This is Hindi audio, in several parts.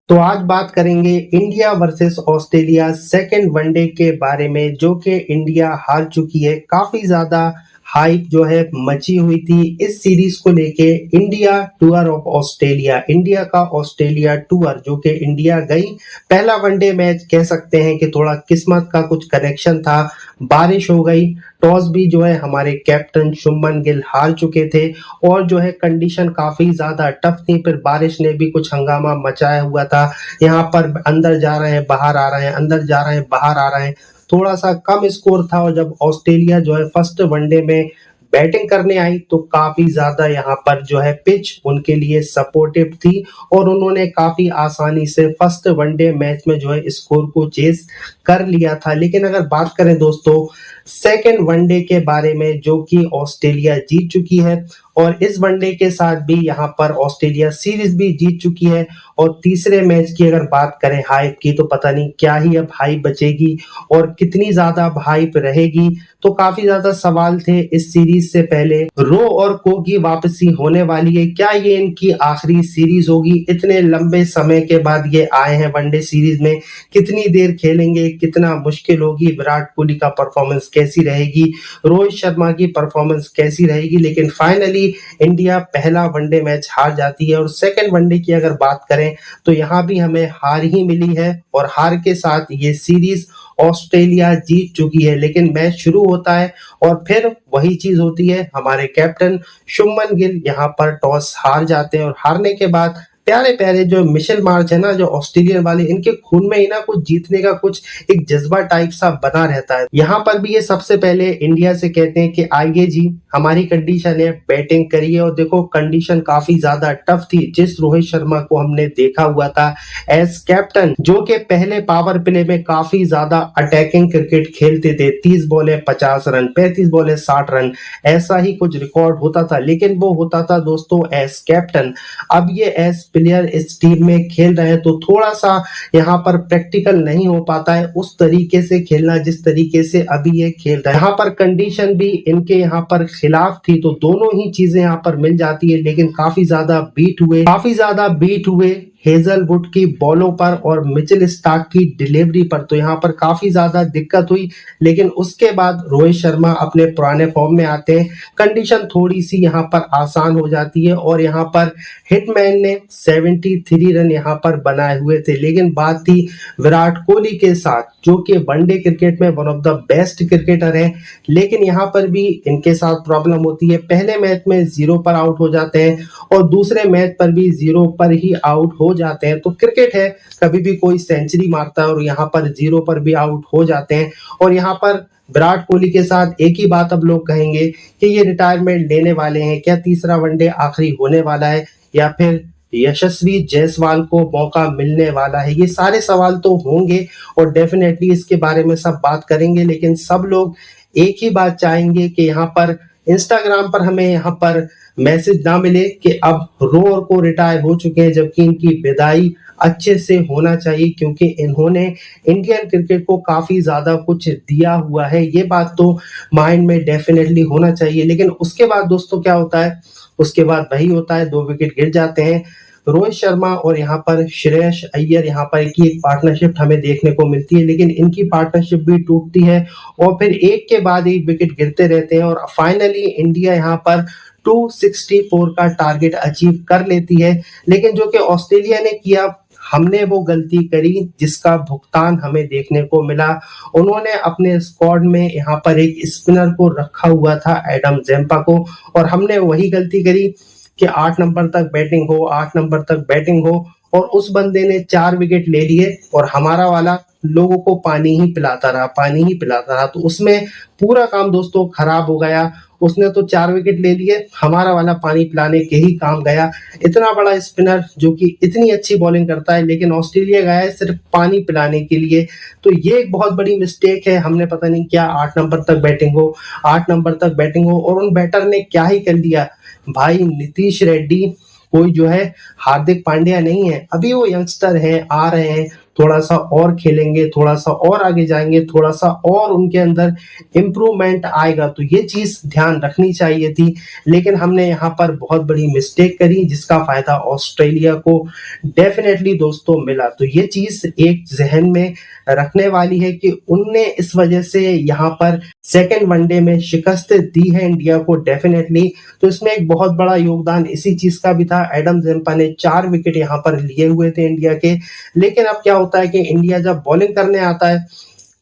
तो आज बात करेंगे India versus Australia second one day के बारे में, जो कि इंडिया हार चुकी है। काफी ज्यादा हाइप जो है मची हुई थी इस सीरीज को लेके। India tour of Australia, India का ऑस्ट्रेलिया टूर, जो कि इंडिया गई। पहला वनडे मैच कह सकते हैं कि थोड़ा किस्मत का कुछ कनेक्शन था, बारिश हो गई। टॉस भी जो है हमारे कैप्टन शुभमन गिल हार चुके थे और जो है कंडीशन काफी ज्यादा टफ थी। फिर बारिश ने भी कुछ हंगामा मचाया हुआ था। यहाँ पर अंदर जा रहे हैं बाहर आ रहे हैं, अंदर जा रहे हैं बाहर आ रहे हैं। थोड़ा सा कम स्कोर था और जब ऑस्ट्रेलिया जो है फर्स्ट वनडे में बैटिंग करने आई तो काफी ज्यादा यहाँ पर जो है पिच उनके लिए सपोर्टिव थी और उन्होंने काफी आसानी से फर्स्ट वनडे मैच में जो है स्कोर को चेस कर लिया था। लेकिन अगर बात करें दोस्तों सेकेंड वनडे के बारे में, जो कि ऑस्ट्रेलिया जीत चुकी है और इस वनडे के साथ भी यहाँ पर ऑस्ट्रेलिया सीरीज भी जीत चुकी है। और तीसरे मैच की अगर बात करें हाइप की, तो पता नहीं क्या ही अब हाइप बचेगी और कितनी ज्यादा हाइप रहेगी। तो काफी ज्यादा सवाल थे इस सीरीज से पहले। रो और को की वापसी होने वाली है, क्या ये इनकी आखिरी सीरीज होगी? इतने लंबे समय के बाद ये आए हैं वनडे सीरीज में, कितनी देर खेलेंगे, कितना मुश्किल होगी, विराट कोहली का परफॉर्मेंस कैसी रहेगी, रोहित शर्मा की परफॉर्मेंस कैसी रहेगी। लेकिन फाइनली इंडिया पहला वनडे मैच हार जाती है और सेकंड वनडे की अगर बात करें तो यहाँ भी हमें हार ही मिली है और हार के साथ ये सीरीज ऑस्ट्रेलिया जीत चुकी है। लेकिन मैच शुरू होता है और फिर वही चीज होती है, हमारे कैप्टन शुभमन गिल यहाँ पर टॉस हार जाते हैं और हारने के बाद प्यारे प्यारे जो मिशेल मार्च है ना, जो ऑस्ट्रेलियन वाले, इनके खून में ही ना कुछ जीतने का कुछ एक जज्बा टाइप सा बना रहता है। यहाँ पर भी ये सबसे पहले इंडिया से कहते हैं कि आइए जी, हमारी कंडीशन है, बैटिंग करिए। और देखो कंडीशन काफी ज्यादा टफ थी। जिस रोहित शर्मा को हमने देखा हुआ था एज कैप्टन, जो कि पहले पावर प्ले में काफी ज्यादा अटैकिंग क्रिकेट खेलते थे, 30 बॉले 50 रन, 35 बॉले 60 रन, ऐसा ही कुछ रिकॉर्ड होता था। लेकिन वो होता था दोस्तों एज कैप्टन। अब ये एज प्लेयर इस टीम में खेल रहे हैं तो थोड़ा सा यहाँ पर प्रैक्टिकल नहीं हो पाता है उस तरीके से खेलना जिस तरीके से अभी ये खेल रहा है। यहाँ पर कंडीशन भी इनके यहाँ पर खिलाफ थी, तो दोनों ही चीजें यहाँ पर मिल जाती है। लेकिन काफी ज्यादा बीट हुए हेजलवुड की बॉलों पर और मिचेल स्टार्क की डिलीवरी पर, तो यहाँ पर काफी ज्यादा दिक्कत हुई। लेकिन उसके बाद रोहित शर्मा अपने पुराने फॉर्म में आते हैं, कंडीशन थोड़ी सी यहाँ पर आसान हो जाती है और यहाँ पर हिटमैन ने 73 रन यहाँ पर बनाए हुए थे। लेकिन बात थी विराट कोहली के साथ, जो कि वनडे क्रिकेट में one of the best cricketer है। लेकिन यहाँ पर भी इनके साथ प्रॉब्लम होती है, पहले मैच में 0 पर आउट हो जाते हैं और दूसरे मैच पर भी 0 पर ही आउट हो जाते हैं। तो क्रिकेट है, कभी भी कोई सेंचुरी मारता है और यहाँ पर 0 पर भी आउट हो जाते हैं। और यहाँ पर विराट कोहली के साथ एक ही बात अब लोग कहेंगे कि ये रिटायरमेंट लेने वाले हैं, क्या तीसरा वनडे आखिरी होने वाला है या फिर यशस्वी जायसवाल को मौका मिलने वाला है? ये सारे सवाल तो होंगे और डेफिनेटली इसके बारे में सब बात करेंगे। लेकिन सब लोग एक ही बात चाहेंगे कि यहाँ पर इंस्टाग्राम पर हमें यहाँ पर मैसेज ना मिले कि अब रोअर को रिटायर हो चुके हैं, जबकि इनकी विदाई अच्छे से होना चाहिए क्योंकि इन्होंने इंडियन क्रिकेट को काफी ज्यादा कुछ दिया हुआ है। ये बात तो माइंड में डेफिनेटली होना चाहिए। लेकिन उसके बाद दोस्तों क्या होता है? उसके बाद वही होता है, 2 विकेट गिर जाते हैं। रोहित शर्मा और यहाँ पर श्रेयस अय्यर, यहाँ पर की एक पार्टनरशिप हमें देखने को मिलती है, लेकिन इनकी पार्टनरशिप भी टूटती है और फिर एक के बाद एक विकेट गिरते रहते हैं और फाइनली इंडिया यहाँ पर 264 का टारगेट अचीव कर लेती है। लेकिन जो कि ऑस्ट्रेलिया ने किया, हमने वो गलती करी जिसका भुगतान हमें देखने को मिला। उन्होंने अपने स्क्वाड में यहाँ पर एक स्पिनर को रखा हुआ था, एडम जेम्पा को, और हमने वही गलती करी कि 8 नंबर तक बैटिंग हो, 8 नंबर तक बैटिंग हो, और उस बंदे ने 4 विकेट ले लिए और हमारा वाला लोगों को पानी ही पिलाता रहा, पानी ही पिलाता रहा। तो उसमें पूरा काम दोस्तों खराब हो गया। उसने तो 4 विकेट ले लिए, हमारा वाला पानी पिलाने के ही काम गया। इतना बड़ा स्पिनर जो कि इतनी अच्छी बॉलिंग करता है, लेकिन ऑस्ट्रेलिया गया है सिर्फ पानी पिलाने के लिए। तो ये एक बहुत बड़ी मिस्टेक है। हमने पता नहीं क्या 8 नंबर तक बैटिंग हो, 8 नंबर तक बैटिंग हो, और उन बैटर ने क्या ही कर दिया भाई। नीतीश रेड्डी कोई जो है हार्दिक पांड्या नहीं है, अभी वो यंगस्टर हैं, आ रहे हैं, थोड़ा-सा और खेलेंगे, थोड़ा-सा और आगे जाएँगे, थोड़ा-सा और उनके अंदर इम्प्रूवमेंट आएगा, तो ये चीज़ ध्यान रखनी चाहिए थी। लेकिन हमने यहाँ पर बहुत बड़ी मिस्टेक करी जिसका फ़ायदा ऑस्ट्रेलिया को डेफ़िनेटली दोस्तों मिला। तो ये चीज़ एक ज़हन में रखने वाली है कि उनने इस वजह से यहाँ पर सेकंड वनडे में शिकस्त दी है इंडिया को डेफ़िनेटली। तो इसमें एक बहुत बड़ा योगदान इसी चीज़ का भी था। एडम ज़म्पा ने 4 विकेट यहाँ पर लिए हुए थे इंडिया के। लेकिन अब क्या होता है कि इंडिया जब बॉलिंग करने आता है,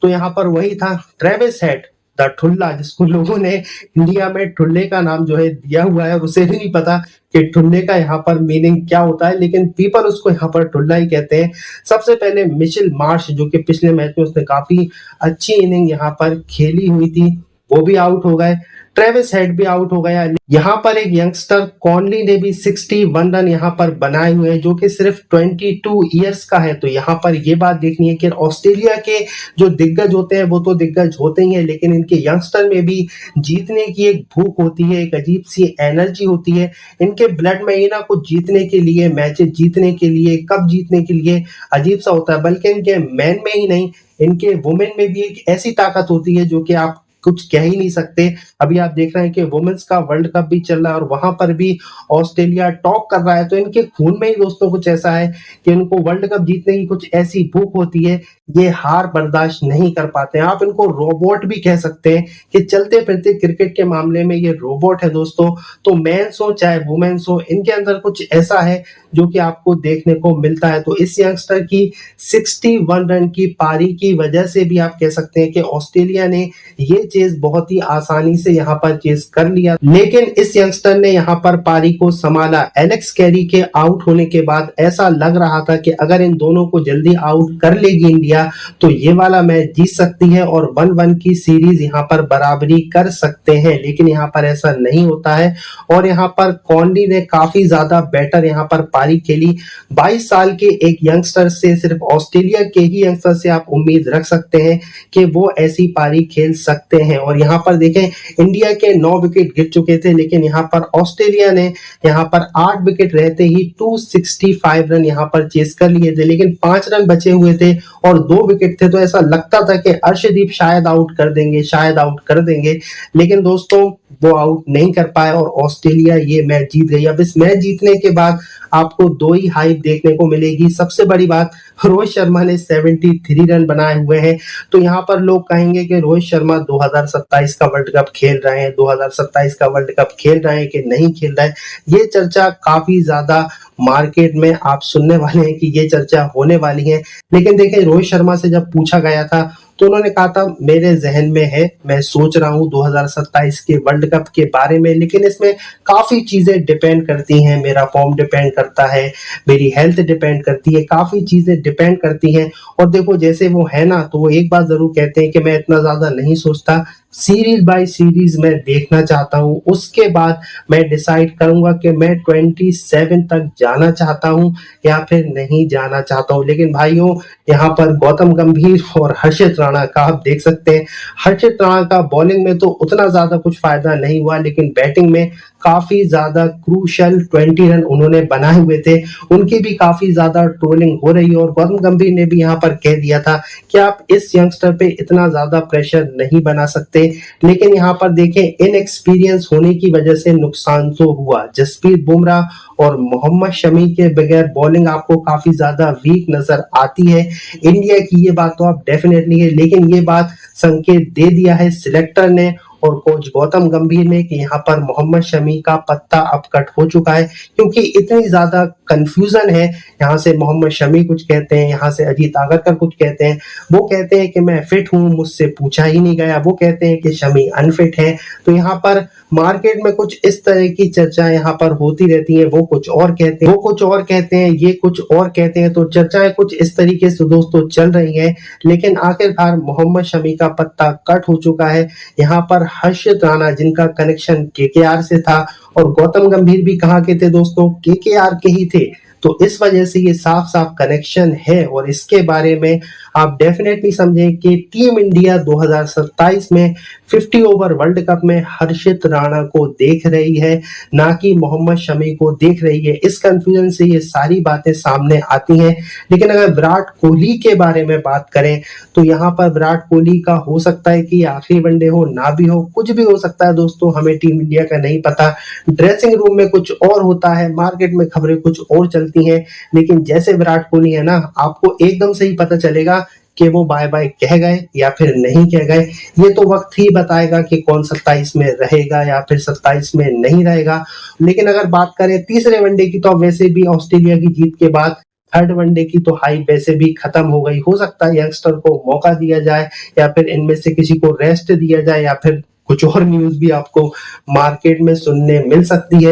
तो यहाँ पर वही था ट्रेविस हेड द ठुल्ला, जिसको लोगों ने इंडिया में ठुल्ले का नाम जो है दिया हुआ है और उसे भी नहीं पता कि ठुल्ले का यहाँ पर मीनिंग क्या होता है, लेकिन पीपल उसको यहाँ पर ठुल्ला ही कहते हैं। सबसे पहले मिचेल मार्श जो कि पिछले मैच में उसने काफ़ी अच्छी इनिंग यहाँ पर खेली हुई थी, वो भी आउट हो गए। ट्रेविस हेड भी आउट हो गया। यहाँ पर एक यंगस्टर कॉनली ने भी 61 रन यहाँ पर बनाए हुए हैं, जो कि सिर्फ 22 ईयर्स का है। तो यहाँ पर ये बात देखनी है कि ऑस्ट्रेलिया के जो दिग्गज होते हैं वो तो दिग्गज होते ही हैं, लेकिन इनके यंगस्टर में भी जीतने की एक भूख होती है, एक अजीब सी एनर्जी होती है इनके ब्लड में। ये ना कुछ जीतने के लिए, मैचेस जीतने के लिए, कप जीतने के लिए अजीब सा होता है, बल्कि इनके मैन में ही नहीं, इनके वुमेन में भी एक ऐसी ताकत होती है जो कि आप कुछ कह ही नहीं सकते। अभी आप देख रहे हैं कि वुमेन्स का वर्ल्ड कप भी चल रहा है और वहां पर भी ऑस्ट्रेलिया टॉप कर रहा है। तो इनके खून में ही दोस्तों कुछ ऐसा है कि इनको वर्ल्ड कप जीतने की कुछ ऐसी भूख होती है, ये हार बर्दाश्त नहीं कर पाते हैं। आप इनको रोबोट भी कह सकते हैं कि चलते फिरते क्रिकेट के मामले में ये रोबोट है दोस्तों। तो मेंस हो चाहे वुमेन्स हो, इनके अंदर कुछ ऐसा है जो कि आपको देखने को मिलता है। तो इस यंगस्टर की 61 रन की पारी की वजह से भी आप कह सकते हैं कि ऑस्ट्रेलिया ने ये चीज बहुत ही आसानी से यहाँ पर चेस कर लिया। लेकिन इस यंगस्टर ने यहाँ पर पारी को संभाला। एलेक्स कैरी के आउट होने के बाद ऐसा लग रहा था कि अगर इन दोनों को जल्दी आउट कर लेगी इंडिया तो ये वाला मैच जीत सकती है और 1-1 की सीरीज यहाँ पर बराबरी कर सकते हैं। लेकिन यहाँ पर ऐसा नहीं होता है और यहाँ पर कॉनली ने काफी ज्यादा बेटर यहाँ पर पारी खेली। 22 साल के एक यंगस्टर से, सिर्फ ऑस्ट्रेलिया के ही यंगस्टर से आप उम्मीद रख सकते हैं कि वो ऐसी पारी खेल सकते हैं। और यहाँ पर देखें, इंडिया के 9 विकेट गिर चुके थे, लेकिन यहाँ पर ऑस्ट्रेलिया ने यहाँ पर 8 विकेट रहते ही 265 रन यहाँ पर चेस कर लिए थे। लेकिन 5 रन बचे हुए थे और 2 विकेट थे, तो ऐसा लगता था कि अर्शदीप शायद आउट कर देंगे, शायद आउट कर देंगे। लेकिन दोस्तों वो आउट नहीं कर पाए और ऑस्ट्रेलिया ये मैच जीत गई। अब इस मैच जीतने के बाद आपको 2 ही हाइप देखने को मिलेगी। सबसे बड़ी बात, रोहित शर्मा ने 73 रन बनाए हुए हैं। तो यहाँ पर लोग कहेंगे कि रोहित शर्मा 2027 का वर्ल्ड कप खेल रहे हैं, 2027 का वर्ल्ड कप खेल रहे हैं कि नहीं खेल रहे हैं। ये चर्चा काफी ज्यादा मार्केट में आप सुनने वाले हैं कि ये चर्चा होने वाली है। लेकिन देखिए, रोहित शर्मा से जब पूछा गया था तो उन्होंने कहा था मेरे जहन में है, मैं सोच रहा हूँ 2027 के वर्ल्ड कप के बारे में, लेकिन इसमें काफी चीजें डिपेंड करती हैं। मेरा फॉर्म डिपेंड करता है, मेरी हेल्थ डिपेंड करती है, काफी चीजें डिपेंड करती हैं। और देखो जैसे वो है ना, तो वो एक बात जरूर कहते हैं कि मैं इतना ज्यादा नहीं सोचता, सीरीज बाय सीरीज मैं देखना चाहता हूँ, उसके बाद मैं डिसाइड करूंगा कि मैं 27 तक जाना चाहता हूँ या फिर नहीं जाना चाहता हूँ। लेकिन भाइयों, यहाँ पर गौतम गंभीर और हर्षित राणा का आप देख सकते हैं। हर्षित राणा का बॉलिंग में तो उतना ज्यादा कुछ फायदा नहीं हुआ, लेकिन बैटिंग में काफी ज्यादा क्रूशल 20 रन उन्होंने बनाए हुए थे। उनकी भी काफी ज्यादा ट्रोलिंग हो रही है और गौतम गंभीर ने भी यहाँ पर कह दिया था कि आप इस यंगस्टर पे इतना ज्यादा प्रेशर नहीं बना सकते। लेकिन यहाँ पर देखें, इनएक्सपीरियंस होने की वजह से नुकसान तो हुआ। जसप्रीत बुमराह और मोहम्मद शमी के बगैर बॉलिंग आपको काफी ज्यादा वीक नजर आती है इंडिया की, ये बात तो आप डेफिनेटली है। लेकिन ये बात संकेत दे दिया है सिलेक्टर ने और कोच गौतम गंभीर ने कि यहाँ पर मोहम्मद शमी का पत्ता अब कट हो चुका है, क्योंकि इतनी ज्यादा कंफ्यूजन है। यहाँ से मोहम्मद शमी कुछ कहते हैं, यहाँ से अजीत आगरकर कुछ कहते हैं। वो कहते हैं कि मैं फिट हूँ, मुझसे पूछा ही नहीं गया। वो कहते हैं कि शमी अनफिट है। तो यहाँ पर मार्केट में कुछ इस तरह की चर्चाएं यहाँ पर होती रहती हैं। वो कुछ और कहते हैं, वो कुछ और कहते हैं, ये कुछ और कहते हैं। तो चर्चाएं कुछ इस तरीके से दोस्तों चल रही हैं। लेकिन आखिरकार मोहम्मद शमी का पत्ता कट हो चुका है। यहाँ पर हर्षित राणा, जिनका कनेक्शन केकेआर से था, और गौतम गंभीर भी कहाँ के थे दोस्तों, केकेआर के ही थे। तो इस वजह से ये साफ-साफ कनेक्शन है और इसके बारे में आप डेफिनेटली समझें कि टीम इंडिया 2027 में 50 ओवर वर्ल्ड कप में हर्षित राणा को देख रही है, ना कि मोहम्मद शमी को देख रही है। इस कन्फ्यूजन से ये सारी बातें सामने आती हैं। लेकिन अगर विराट कोहली के बारे में बात करें, तो यहाँ पर विराट कोहली का हो सकता है कि आखिरी वनडे हो, ना भी हो, कुछ भी हो सकता है दोस्तों, हमें टीम इंडिया का नहीं पता। ड्रेसिंग रूम में कुछ और होता है, मार्केट में खबरें कुछ और चलती हैं, लेकिन जैसे विराट कोहली है ना, आपको एकदम से ही पता चलेगा कि वो बाय-बाय कह गए या फिर नहीं कह गए। ये तो वक़्त ही बताएगा कि कौन 27 में रहेगा या फिर 27 में नहीं रहेगा। लेकिन अगर बात करें तीसरे वनडे की, तो वैसे भी ऑस्ट्रेलिया की जीत के बाद थर्ड वनडे की तो हाइप वैसे भी खत्म हो गई। हो सकता है यंगस्टर को मौका दिया जाए या फिर इनमें से किसी को रेस्ट दिया जाए या फिर कुछ और न्यूज़ भी आपको मार्केट में सुनने मिल सकती है।